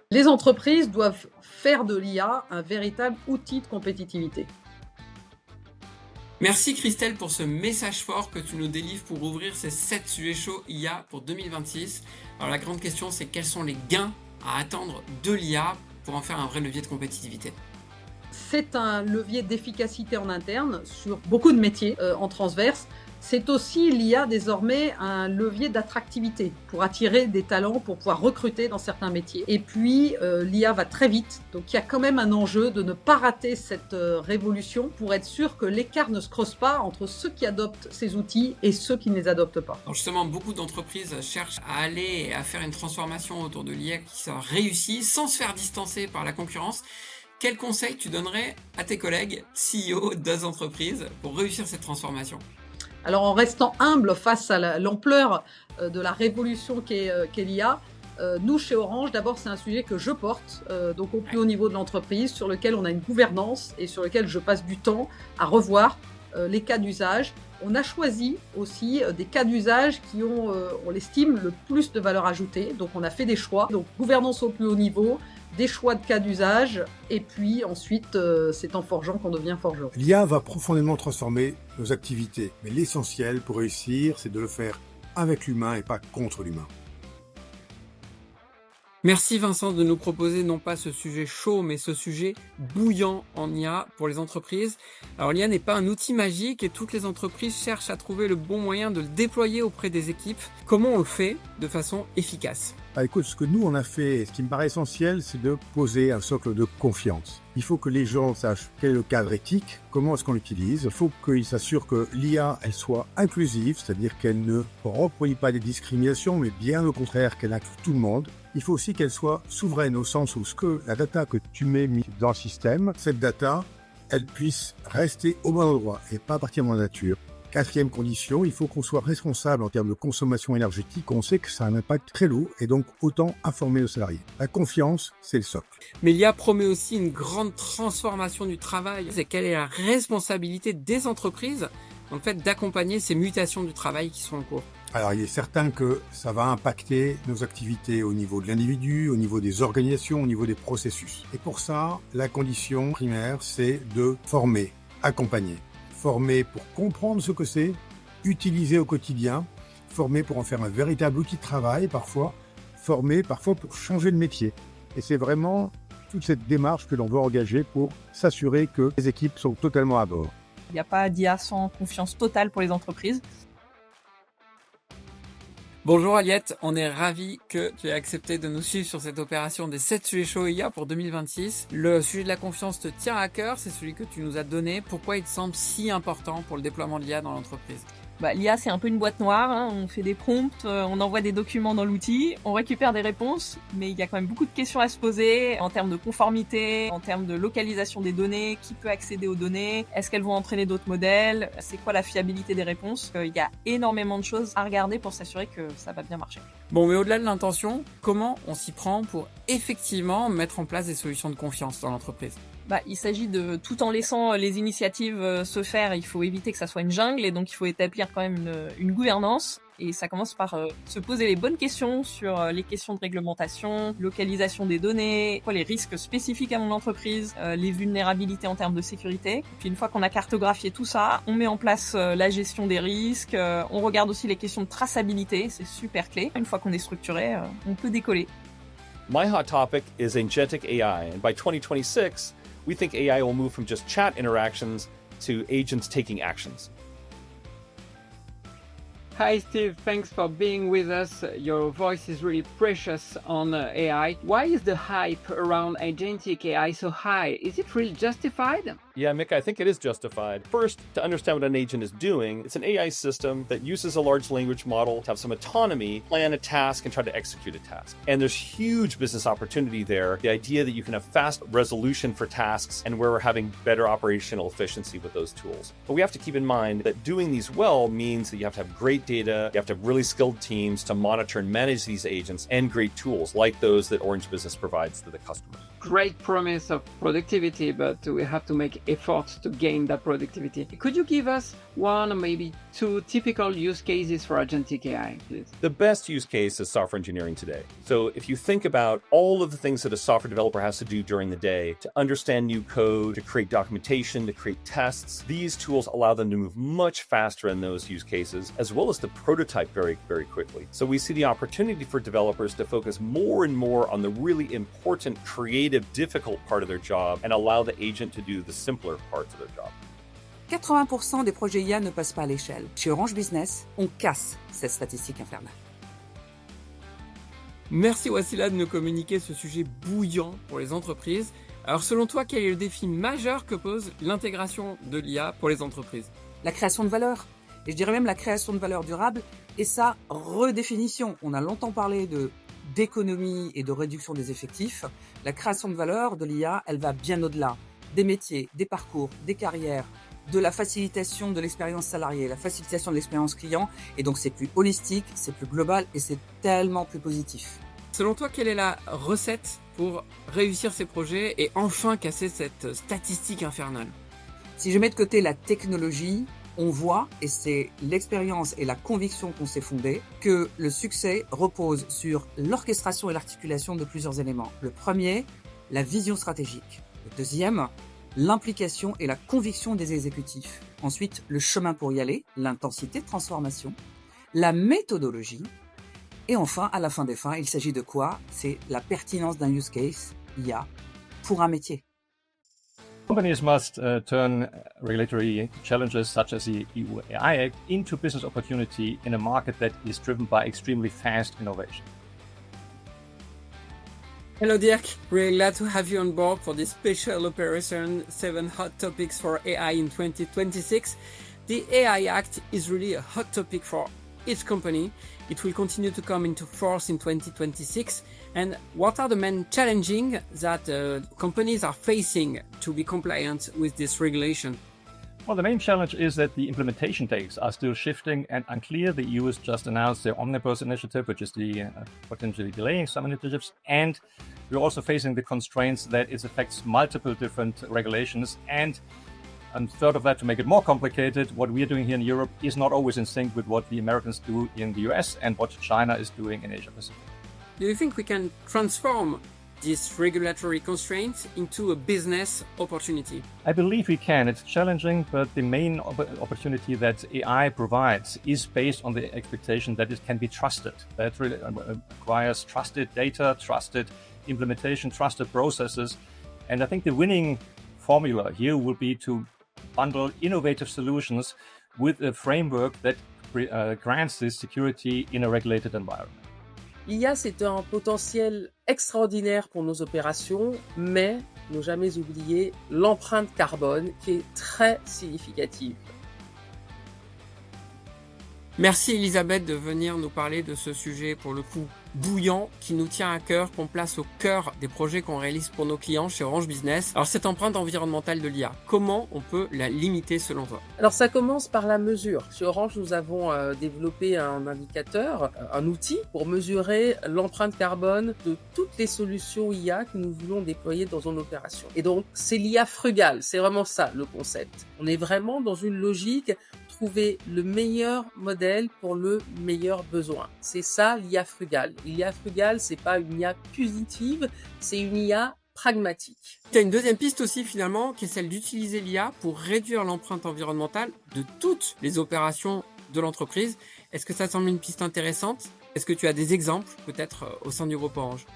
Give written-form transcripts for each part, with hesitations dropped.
Les entreprises doivent faire de l'IA un véritable outil de compétitivité. Merci Christelle pour ce message fort que tu nous délivres pour ouvrir ces 7 sujets chauds IA pour 2026. Alors la grande question, c'est quels sont les gains à attendre de l'IA pour en faire un vrai levier de compétitivité? C'est un levier d'efficacité en interne sur beaucoup de métiers en transverse. C'est aussi l'IA désormais un levier d'attractivité pour attirer des talents, pour pouvoir recruter dans certains métiers. Et puis l'IA va très vite, donc il y a quand même un enjeu de ne pas rater cette révolution pour être sûr que l'écart ne se creuse pas entre ceux qui adoptent ces outils et ceux qui ne les adoptent pas. Alors justement, beaucoup d'entreprises cherchent à aller et à faire une transformation autour de l'IA qui soit réussie sans se faire distancer par la concurrence. Quel conseil tu donnerais à tes collègues CEO d'autres entreprises pour réussir cette transformation? Alors en restant humble face à l'ampleur de la révolution qu'est l'IA, nous chez Orange, d'abord c'est un sujet que je porte, donc au plus haut niveau de l'entreprise, sur lequel on a une gouvernance et sur lequel je passe du temps à revoir les cas d'usage. On a choisi aussi des cas d'usage qui ont, on l'estime, le plus de valeur ajoutée. Donc on a fait des choix, donc gouvernance au plus haut niveau, des choix de cas d'usage, et puis ensuite c'est en forgeant qu'on devient forgeron. L'IA va profondément transformer nos activités, mais l'essentiel pour réussir, c'est de le faire avec l'humain et pas contre l'humain. Merci Vincent de nous proposer non pas ce sujet chaud, mais ce sujet bouillant en IA pour les entreprises. Alors l'IA n'est pas un outil magique et toutes les entreprises cherchent à trouver le bon moyen de le déployer auprès des équipes. Comment on le fait de façon efficace? Écoute, ce que nous on a fait, ce qui me paraît essentiel, c'est de poser un socle de confiance. Il faut que les gens sachent quel est le cadre éthique, comment est-ce qu'on l'utilise. Il faut qu'ils s'assurent que l'IA, elle soit inclusive, c'est-à-dire qu'elle ne reproduit pas des discriminations, mais bien au contraire qu'elle inclut tout le monde. Il faut aussi qu'elle soit souveraine au sens où la data que tu mets dans le système, cette data, elle puisse rester au bon endroit et pas partir dans la nature. Quatrième condition, il faut qu'on soit responsable en termes de consommation énergétique. On sait que ça a un impact très lourd et donc autant informer nos salariés. La confiance, c'est le socle. Mais l'IA promet aussi une grande transformation du travail. C'est quelle est la responsabilité des entreprises dans le fait d'accompagner ces mutations du travail qui sont en cours? Alors, il est certain que ça va impacter nos activités au niveau de l'individu, au niveau des organisations, au niveau des processus. Et pour ça, la condition primaire, c'est de former, accompagner. Former pour comprendre ce que c'est, utiliser au quotidien, former pour en faire un véritable outil de travail parfois, former parfois pour changer de métier. Et c'est vraiment toute cette démarche que l'on veut engager pour s'assurer que les équipes sont totalement à bord. Il n'y a pas d'IA sans confiance totale pour les entreprises. Bonjour Aliette, on est ravis que tu aies accepté de nous suivre sur cette opération des 7 sujets chauds IA pour 2026. Le sujet de la confiance te tient à cœur, c'est celui que tu nous as donné. Pourquoi il te semble si important pour le déploiement de l'IA dans l'entreprise? L'IA, c'est un peu une boîte noire, hein. On fait des prompts, on envoie des documents dans l'outil, on récupère des réponses, mais il y a quand même beaucoup de questions à se poser en termes de conformité, en termes de localisation des données, qui peut accéder aux données, est-ce qu'elles vont entraîner d'autres modèles, c'est quoi la fiabilité des réponses. Il y a énormément de choses à regarder pour s'assurer que ça va bien marcher. Bon, mais au-delà de l'intention, comment on s'y prend pour effectivement mettre en place des solutions de confiance dans l'entreprise? Il s'agit de, tout en laissant les initiatives se faire, il faut éviter que ça soit une jungle et donc il faut établir quand même une gouvernance. Et ça commence par se poser les bonnes questions sur les questions de réglementation, localisation des données, quoi les risques spécifiques à mon entreprise, les vulnérabilités en termes de sécurité. Puis une fois qu'on a cartographié tout ça, on met en place la gestion des risques, on regarde aussi les questions de traçabilité, c'est super clé. Une fois qu'on est structuré, on peut décoller. My hot topic is agentic AI, and by 2026, we think AI will move from just chat interactions to agents taking actions. Hi Steve, thanks for being with us. Your voice is really precious on AI. Why is the hype around agentic AI so high? Is it really justified? Yeah, Mick, I think it is justified. First, to understand what an agent is doing, it's an AI system that uses a large language model to have some autonomy, plan a task, and try to execute a task. And there's huge business opportunity there. The idea that you can have fast resolution for tasks and where we're having better operational efficiency with those tools. But we have to keep in mind that doing these well means that you have to have great data, you have to have really skilled teams to monitor and manage these agents, and great tools like those that Orange Business provides to the customers. great promise of productivity, but we have to make efforts to gain that productivity. Could you give us one or maybe two typical use cases for agentic AI, please? The best use case is software engineering today. So if you think about all of the things that a software developer has to do during the day to understand new code, to create documentation, to create tests, these tools allow them to move much faster in those use cases, as well as to prototype very, very quickly. So we see the opportunity for developers to focus more and more on the really important, creative, difficult part of their job and allow the agent to do the simpler parts of their job. 80% des projets IA ne passent pas à l'échelle. Chez Orange Business, on casse cette statistique infernale. Merci Wassila de nous communiquer ce sujet bouillant pour les entreprises. Alors selon toi, quel est le défi majeur que pose l'intégration de l'IA pour les entreprises? La création de valeur, et je dirais même la création de valeur durable et sa redéfinition. On a longtemps parlé d'économie et de réduction des effectifs. La création de valeur de l'IA, elle va bien au-delà des métiers, des parcours, des carrières, de la facilitation de l'expérience salariée, la facilitation de l'expérience client. Et donc c'est plus holistique, c'est plus global et c'est tellement plus positif. Selon toi, quelle est la recette pour réussir ces projets et enfin casser cette statistique infernale? Si je mets de côté la technologie, on voit, et c'est l'expérience et la conviction qu'on s'est fondée, que le succès repose sur l'orchestration et l'articulation de plusieurs éléments. Le premier, la vision stratégique. Le deuxième, l'implication et la conviction des exécutifs. Ensuite, le chemin pour y aller, l'intensité de transformation, la méthodologie. Et enfin, à la fin des fins, il s'agit de quoi? C'est la pertinence d'un use case, IA, pour un métier. Companies must turn regulatory challenges such as the EU AI Act into business opportunity in a market that is driven by extremely fast innovation. Hello Dirk, really glad to have you on board for this special operation 7 hot topics for AI in 2026. The AI Act is really a hot topic for each company. It will continue to come into force in 2026. And what are the main challenges that companies are facing to be compliant with this regulation? Well, the main challenge is that the implementation dates are still shifting and unclear. The EU has just announced their Omnibus initiative, which is potentially delaying some initiatives. And we're also facing the constraints that it affects multiple different regulations. And third of that, to make it more complicated, what we're doing here in Europe is not always in sync with what the Americans do in the US and what China is doing in Asia Pacific. Do you think we can transform this regulatory constraint into a business opportunity? I believe we can. It's challenging, but the main opportunity that AI provides is based on the expectation that it can be trusted. That really requires trusted data, trusted implementation, trusted processes. And I think the winning formula here will be to bundle innovative solutions with a framework that grants this security in a regulated environment. L'IA, c'est un potentiel extraordinaire pour nos opérations, mais ne jamais oublier l'empreinte carbone qui est très significative. Merci Elisabeth de venir nous parler de ce sujet pour le coup bouillant qui nous tient à cœur, qu'on place au cœur des projets qu'on réalise pour nos clients chez Orange Business. Alors cette empreinte environnementale de l'IA, comment on peut la limiter selon toi? Alors ça commence par la mesure. Chez Orange, nous avons développé un indicateur, un outil pour mesurer l'empreinte carbone de toutes les solutions IA que nous voulons déployer dans une opération. Et donc c'est l'IA frugale, c'est vraiment ça le concept. On est vraiment dans une logique trouver le meilleur modèle pour le meilleur besoin. C'est ça l'IA frugale. L'IA frugale, c'est pas une IA punitive, c'est une IA pragmatique. Tu as une deuxième piste aussi finalement, qui est celle d'utiliser l'IA pour réduire l'empreinte environnementale de toutes les opérations de l'entreprise. Est-ce que ça semble une piste intéressante? Est-ce que tu as des exemples peut-être au sein du groupe Orange?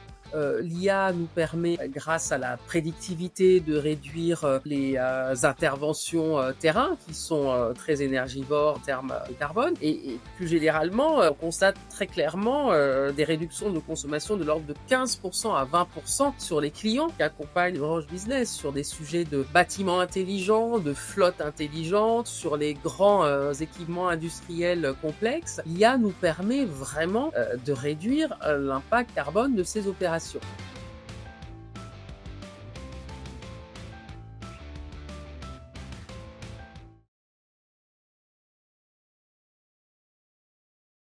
L'IA nous permet, grâce à la prédictivité, de réduire les interventions terrain qui sont très énergivores en termes de carbone. Et plus généralement, on constate très clairement des réductions de consommation de l'ordre de 15% à 20% sur les clients qui accompagnent Orange Business sur des sujets de bâtiments intelligents, de flottes intelligentes, sur les grands équipements industriels complexes. L'IA nous permet vraiment de réduire l'impact carbone de ces opérations.